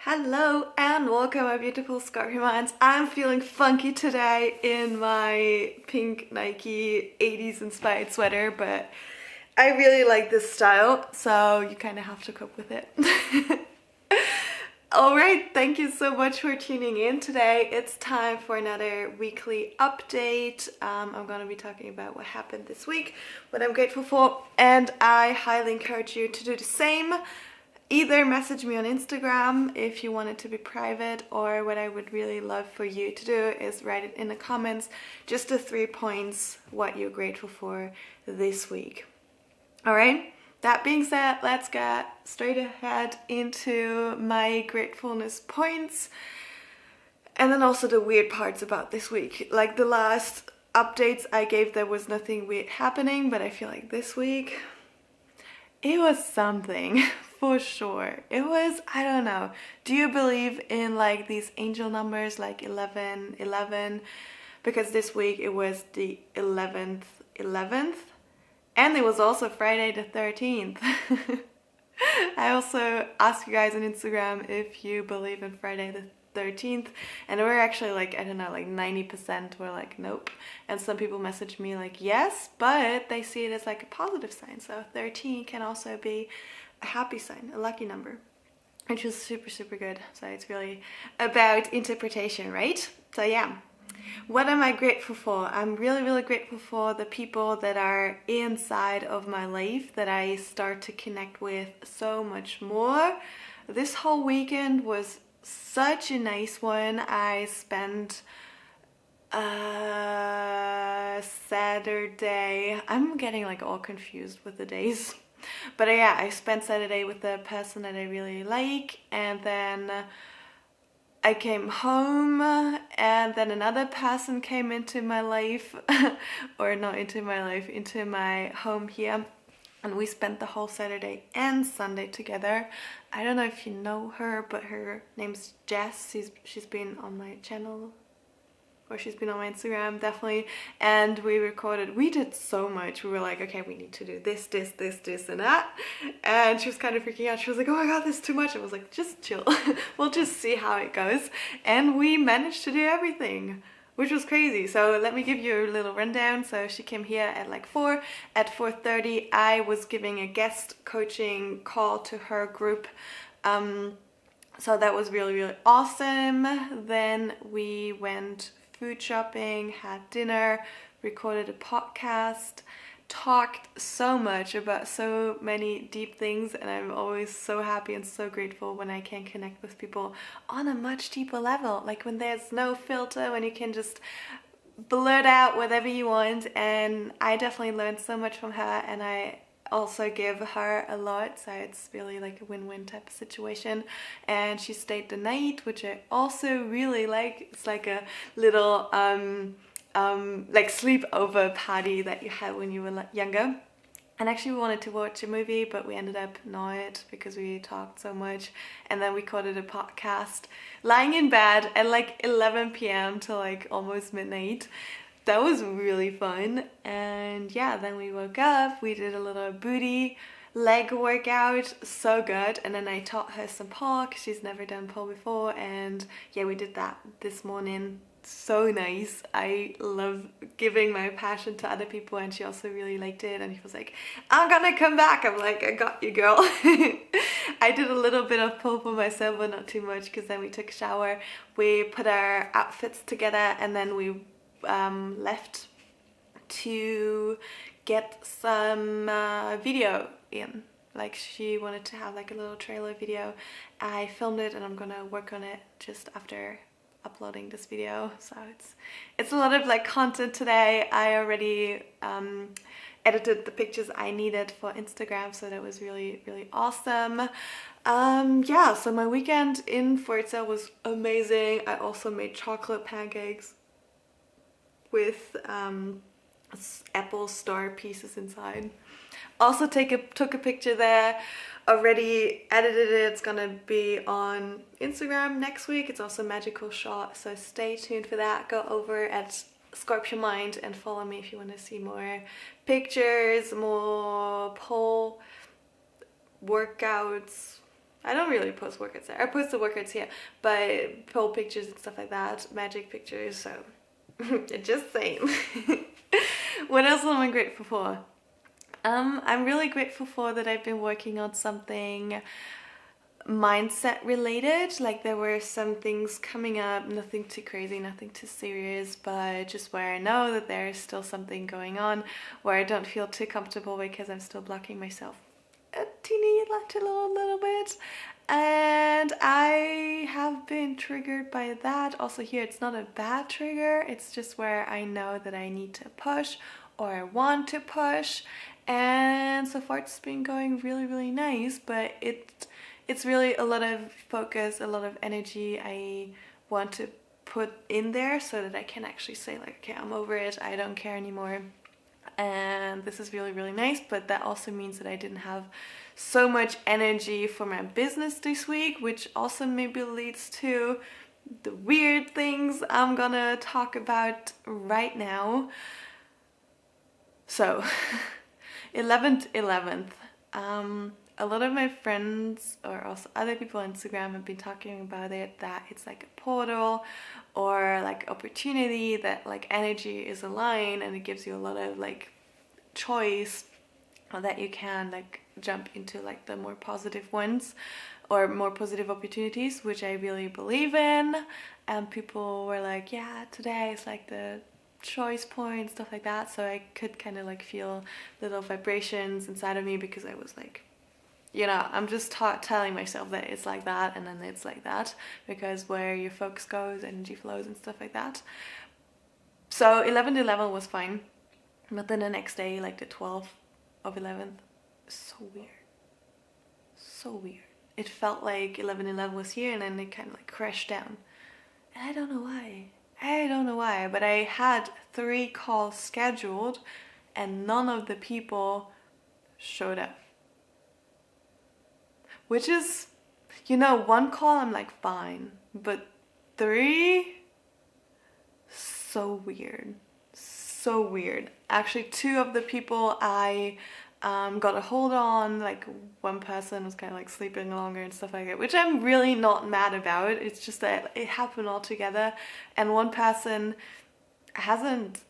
Hello and welcome, my beautiful Scorpio minds. I'm feeling funky today in my pink Nike 80s inspired sweater, but I really like this style, so you kind of have to cope with it. Alright, thank you so much for tuning in today. It's time for another weekly update. I'm going to be talking about what happened this week, what I'm grateful for, and I highly encourage you to do the same. Either message me on Instagram if you want it to be private, or what I would really love for you to do is write it in the comments, just the 3 points what you're grateful for this week. Alright, that being said, let's get straight ahead into my gratefulness points and then also the weird parts about this week. Like the last updates I gave, there was nothing weird happening, but I feel like this week it was something. For sure. It was, I don't know. Do you believe in like these angel numbers like 11, 11? Because this week it was the 11th, and it was also Friday the 13th. I also asked you guys on Instagram if you believe in Friday the 13th, and we're actually like, I don't know, like 90% were like nope, and some people messaged me like yes, but they see it as like a positive sign. So 13 can also be a happy sign, a lucky number, which is super good. So it's really about interpretation, right? So yeah, what am I grateful for? I'm really grateful for the people that are inside of my life that I start to connect with so much more. This whole weekend was such a nice one. I spent Saturday, I'm getting like all confused with the days. But yeah, I spent Saturday with the person that I really like, and then I came home, and then another person came into my life, or not into my life, into my home here, and we spent the whole Saturday and Sunday together. I don't know if you know her, but her name's Jess. She's been on my channel, or she's been on my Instagram, definitely, and we did so much. We were like, okay, we need to do this, and that, and she was kind of freaking out. She was like, oh my god, this is too much. I was like, just chill. We'll just see how it goes, and we managed to do everything, which was crazy. So let me give you a little rundown. So she came here at like 4. At 4:30, I was giving a guest coaching call to her group. So that was really awesome. Then we went food shopping, had dinner, recorded a podcast, talked so much about so many deep things, and I'm always so happy and so grateful when I can connect with people on a much deeper level, like when there's no filter, when you can just blurt out whatever you want. And I definitely learned so much from her, and I also give her a lot, so it's really like a win-win type of situation. And she stayed the night, which I also really like. It's like a little like sleepover party that you had when you were younger. And actually we wanted to watch a movie, but we ended up not, because we talked so much. And then we recorded a podcast lying in bed at like 11 p.m. to like almost midnight. That was really fun. And yeah, then we woke up, we did a little booty leg workout, so good. And then I taught her some pole, because she's never done pole before, and yeah, we did that this morning. So nice. I love giving my passion to other people, and she also really liked it, and she was like, I'm gonna come back. I'm like, I got you, girl. I did a little bit of pole for myself, but not too much, because then we took a shower, we put our outfits together, and then we left to get some video in. Like, she wanted to have like a little trailer video. I filmed it, and I'm gonna work on it just after uploading this video. So it's a lot of like content today. I already edited the pictures I needed for Instagram, so that was really awesome. Yeah, so my weekend in Forza was amazing. I also made chocolate pancakes with apple star pieces inside. Also took a picture there, already edited it. It's gonna be on Instagram next week. It's also a magical shot, so stay tuned for that. Go over at SCORPIONMIND and follow me if you want to see more pictures, more pole workouts, I don't really post workouts there. I post the workouts here, but pole pictures and stuff like that, magic pictures, so just saying. What else am I grateful for? I'm really grateful for that I've been working on something mindset related. Like there were some things coming up, nothing too crazy, nothing too serious, but just where I know that there is still something going on, where I don't feel too comfortable because I'm still blocking myself a teeny little bit, and I have been triggered by that. Also here, it's not a bad trigger, it's just where I know that I need to push or I want to push, and so far it's been going really nice, but it's really a lot of focus, a lot of energy I want to put in there so that I can actually say like, okay, I'm over it, I don't care anymore. And this is really nice, but that also means that I didn't have so much energy for my business this week, which also maybe leads to the weird things I'm gonna talk about right now. So 11th, a lot of my friends or also other people on Instagram have been talking about it, that it's like a portal or like opportunity, that like energy is aligned and it gives you a lot of like choice, or that you can like jump into like the more positive ones or more positive opportunities, which I really believe in. And people were like, yeah, today is like the choice point, stuff like that. So I could kind of like feel little vibrations inside of me, because I was like, you know, I'm just telling myself that it's like that, and then it's like that, because where your focus goes, energy flows and stuff like that. So 11/11 was fine, but then the next day, like the 12th of 11th, so weird. It felt like 11/11 was here, and then it kind of like crashed down, and I don't know why, but I had 3 calls scheduled and none of the people showed up. Which is, you know, 1 call I'm like fine, but 3, so weird. Actually 2 of the people I got a hold on, like one person was kind of like sleeping longer and stuff like that, which I'm really not mad about. It's just that it happened all together, and one person hasn't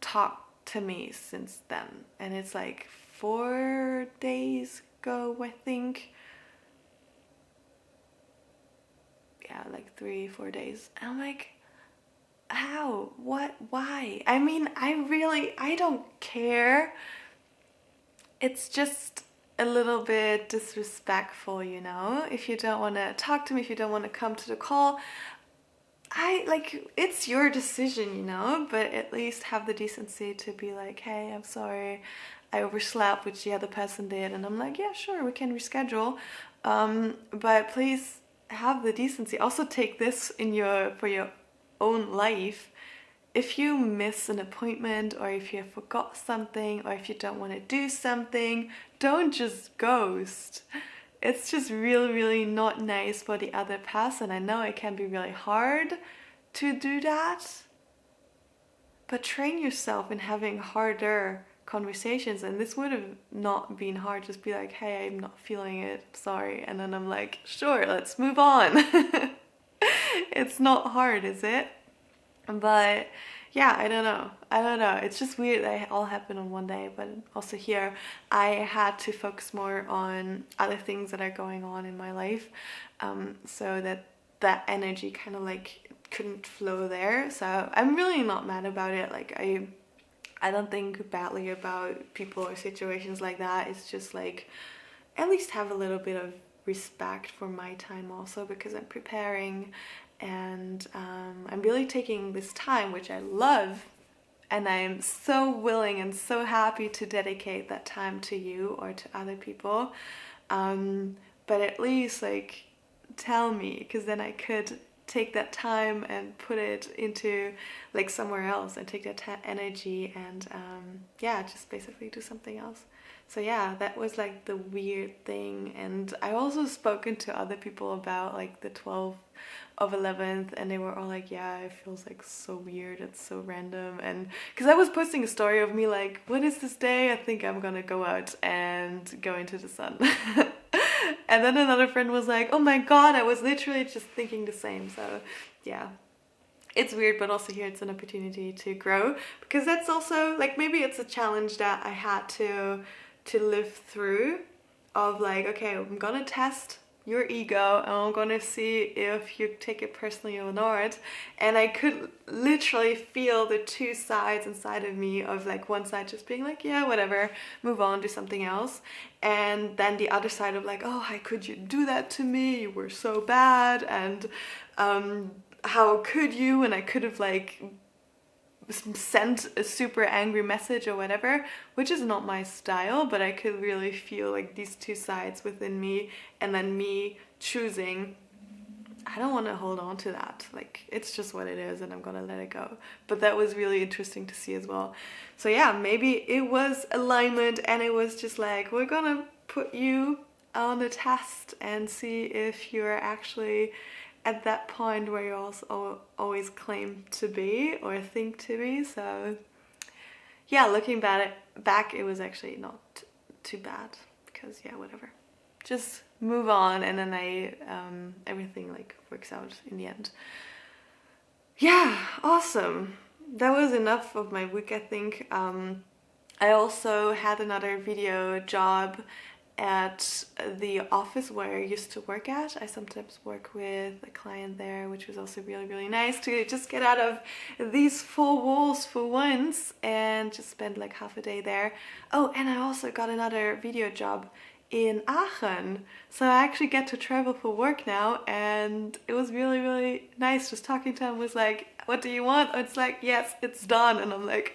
talked to me since then, and it's like 4 days ago, I think. Yeah, like 3-4 days. And I'm like, how? What? Why? I mean, I don't care. It's just a little bit disrespectful, you know? If you don't want to talk to me, if you don't want to come to the call, it's your decision, you know? But at least have the decency to be like, hey, I'm sorry, I overslept, which the other person did. And I'm like, yeah, sure, we can reschedule. But please have the decency. Also take this for your own life. If you miss an appointment, or if you forgot something, or if you don't want to do something, don't just ghost. It's just really not nice for the other person. I know it can be really hard to do that, but train yourself in having harder conversations, and this would have not been hard. Just be like, hey, I'm not feeling it, sorry, and then I'm like, sure, let's move on. It's not hard, is it? But yeah, I don't know, it's just weird that it all happened on one day. But also here I had to focus more on other things that are going on in my life, so that energy kind of like couldn't flow there. So I'm really not mad about it. Like I don't think badly about people or situations like that. It's just like, at least have a little bit of respect for my time also, because I'm preparing, and I'm really taking this time, which I love, and I'm so willing and so happy to dedicate that time to you or to other people. But at least like tell me, because then I could take that time and put it into like somewhere else, and take that energy and yeah, just basically do something else. So yeah, that was like the weird thing. And I also spoken to other people about like the 12th of 11th, and they were all like, yeah, it feels like so weird, it's so random. And because I was posting a story of me like, what is this day? I think I'm gonna go out and go into the sun. And then another friend was like, oh my god, I was literally just thinking the same. So yeah, it's weird, but also here it's an opportunity to grow, because that's also like, maybe it's a challenge that I had to live through, of like, okay, I'm gonna test your ego and I'm gonna see if you take it personally or not. And I could literally feel the two sides inside of me, of like one side just being like, yeah, whatever, move on, do something else, and then the other side of like, oh, how could you do that to me, you were so bad, and how could you, and I could have like sent a super angry message or whatever, which is not my style, but I could really feel like these two sides within me, and then me choosing, I don't want to hold on to that, like it's just what it is and I'm gonna let it go. But that was really interesting to see as well. So yeah, maybe it was alignment, and it was just like, we're gonna put you on a test and see if you're actually at that point where you also always claim to be or think to be. So yeah, looking back, it was actually not too bad, because yeah, whatever, just move on, and then everything like works out in the end. Yeah, awesome. That was enough of my week, I think. I also had another video job at the office where I used to work at. I sometimes work with a client there, which was also really, really nice to just get out of these four walls for once and just spend like half a day there. Oh, and I also got another video job in Aachen, so I actually get to travel for work now, and it was really, really nice. Just talking to him, was like, what do you want? It's like, yes, it's done. And I'm like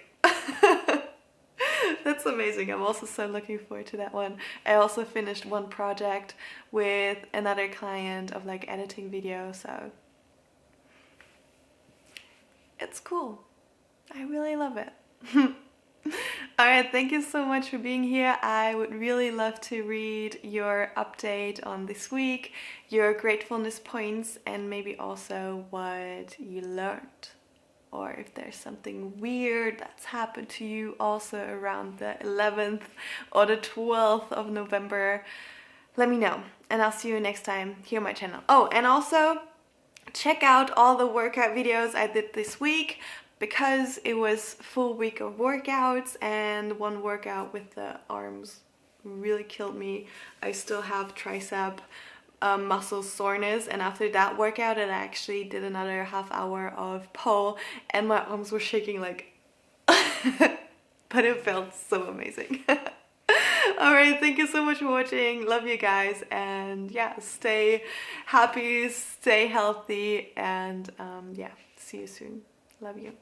that's amazing. I'm also so looking forward to that one. I also finished one project with another client of like editing video, so it's cool. I really love it. Alright, thank you so much for being here. I would really love to read your update on this week, your gratefulness points, and maybe also what you learned, or if there's something weird that's happened to you also around the 11th or the 12th of November. Let me know, and I'll see you next time here on my channel. Oh, and also check out all the workout videos I did this week, because it was full week of workouts, and one workout with the arms really killed me. I still have tricep muscle soreness, and after that workout I actually did another half hour of pole, and my arms were shaking like but it felt so amazing. Alright, thank you so much for watching. Love you guys, and yeah, stay happy, stay healthy, and yeah, see you soon. Love you.